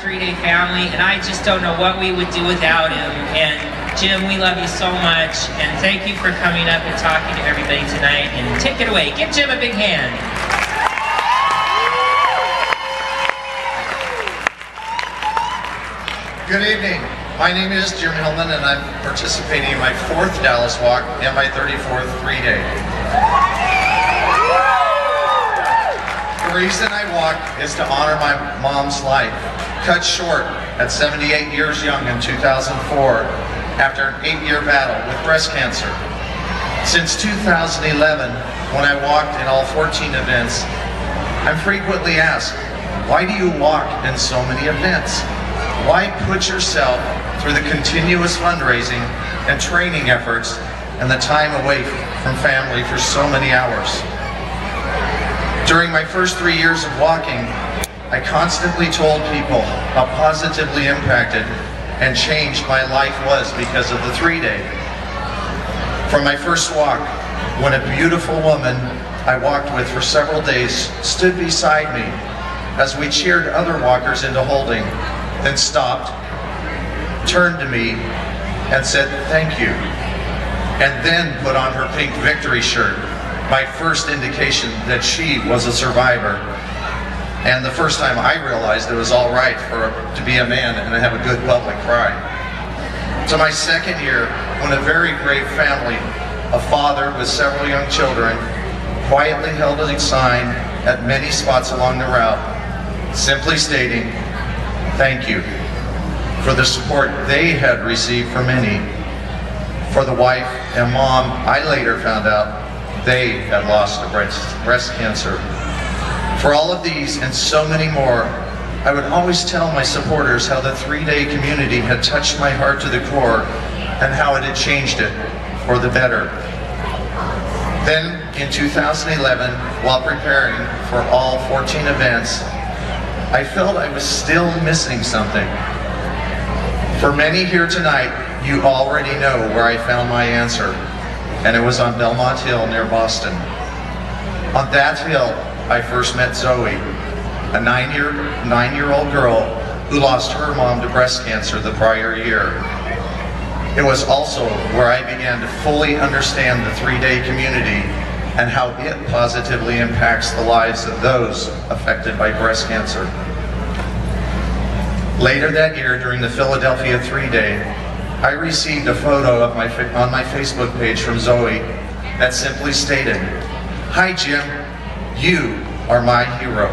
3-day family, and I just don't know what we would do without him. And Jim, we love you so much, and thank you for coming up and talking to everybody tonight. And take it away. Give Jim a big hand. Good evening. My name is Jim Hillmann, and I'm participating in my 4th Dallas walk and my 34th 3-day. The reason I walk is to honor my mom's life, cut short at 78 years young in 2004 after an 8-year battle with breast cancer. Since 2011, when I walked in all 14 events, I'm frequently asked, why do you walk in so many events? Why put yourself through the continuous fundraising and training efforts and the time away from family for so many hours? During my first 3 years of walking, I constantly told people how positively impacted and changed my life was because of the 3-day. From my first walk, when a beautiful woman I walked with for several days stood beside me as we cheered other walkers into holding, then stopped, turned to me, and said thank you, and then put on her pink victory shirt, my first indication that she was a survivor, and the first time I realized it was all right to be a man and have a good public pride. To my 2nd year, when a very great family, a father with several young children, quietly held a sign at many spots along the route, simply stating, thank you, for the support they had received from many. For the wife and mom, I later found out they had lost to breast cancer. For all of these and so many more, I would always tell my supporters how the 3-day community had touched my heart to the core and how it had changed it for the better. Then in 2011, while preparing for all 14 events, I felt I was still missing something. For many here tonight, you already know where I found my answer, and it was on Belmont Hill near Boston. On that hill, I first met Zoe, a 9-year-old girl who lost her mom to breast cancer the prior year. It was also where I began to fully understand the 3-day community and how it positively impacts the lives of those affected by breast cancer. Later that year, during the Philadelphia 3-day, I received a photo of on my Facebook page from Zoe that simply stated, "Hi Jim, you are my hero.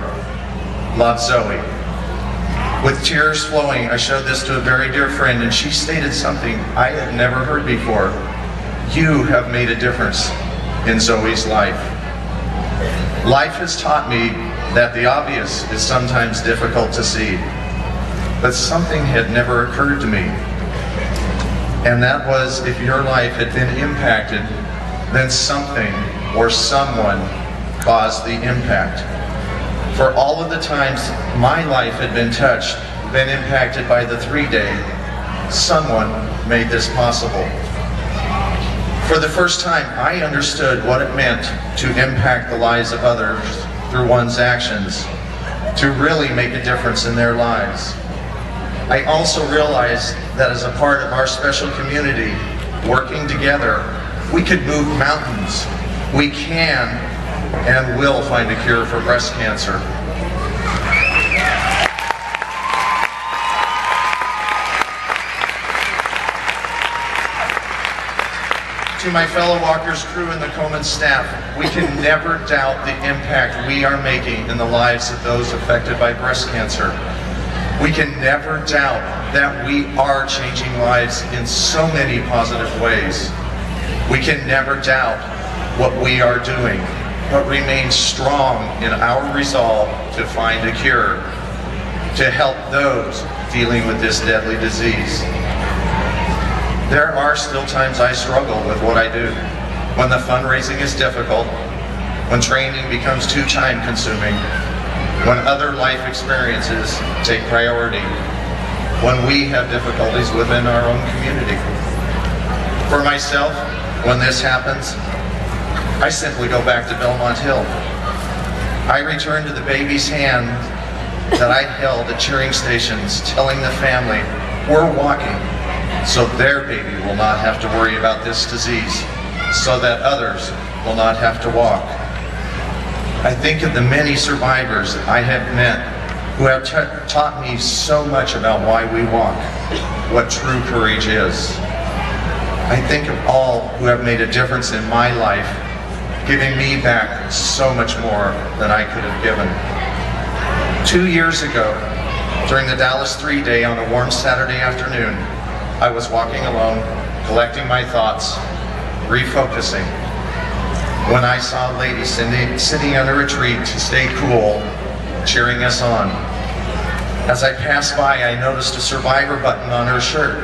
Love, Zoe." With tears flowing, I showed this to a very dear friend, and she stated something I had never heard before. "You have made a difference in Zoe's life." Life has taught me that the obvious is sometimes difficult to see, but something had never occurred to me. And that was, if your life had been impacted, then something or someone caused the impact. For all of the times my life had been touched, been impacted by the 3-day, someone made this possible. For the first time, I understood what it meant to impact the lives of others through one's actions, to really make a difference in their lives. I also realized that as a part of our special community, working together, we could move mountains. We can and will find a cure for breast cancer. To my fellow walkers, crew, and the Komen staff, we can never doubt the impact we are making in the lives of those affected by breast cancer. We can never doubt that we are changing lives in so many positive ways. We can never doubt what we are doing, but remain strong in our resolve to find a cure, to help those dealing with this deadly disease. There are still times I struggle with what I do, when the fundraising is difficult, when training becomes too time-consuming, when other life experiences take priority, when we have difficulties within our own community. For myself, when this happens, I simply go back to Belmont Hill. I return to the baby's hand that I held at cheering stations telling the family we're walking so their baby will not have to worry about this disease, so that others will not have to walk. I think of the many survivors I have met who have taught me so much about why we walk, what true courage is. I think of all who have made a difference in my life, giving me back so much more than I could have given. 2 years ago, during the Dallas 3 Day on a warm Saturday afternoon, I was walking alone, collecting my thoughts, refocusing, when I saw a lady sitting under a tree to stay cool, cheering us on. As I passed by, I noticed a survivor button on her shirt.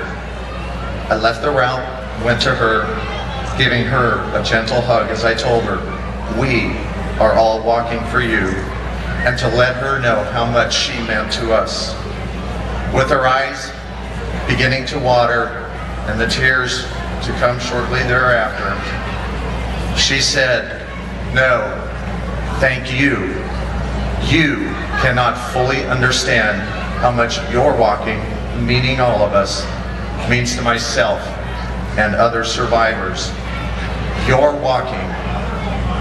I left the route, went to her, giving her a gentle hug as I told her, we are all walking for you, and to let her know how much she meant to us. With her eyes beginning to water and the tears to come shortly thereafter, she said, no, thank you. You cannot fully understand how much your walking, meaning all of us, means to myself and other survivors. Your walking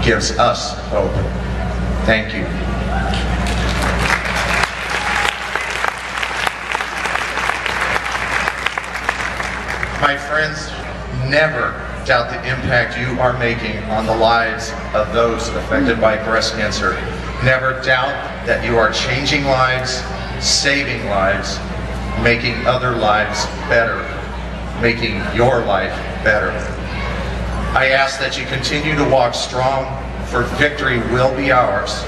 gives us hope. Thank you. My friends, never doubt the impact you are making on the lives of those affected by breast cancer. Never doubt that you are changing lives, saving lives, making other lives better, making your life better. I ask that you continue to walk strong, for victory will be ours.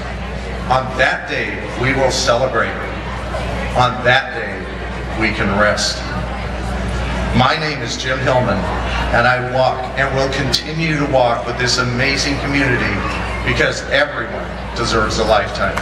On that day, we will celebrate. On that day, we can rest. My name is Jim Hillmann, and I walk and will continue to walk with this amazing community because everyone deserves a lifetime.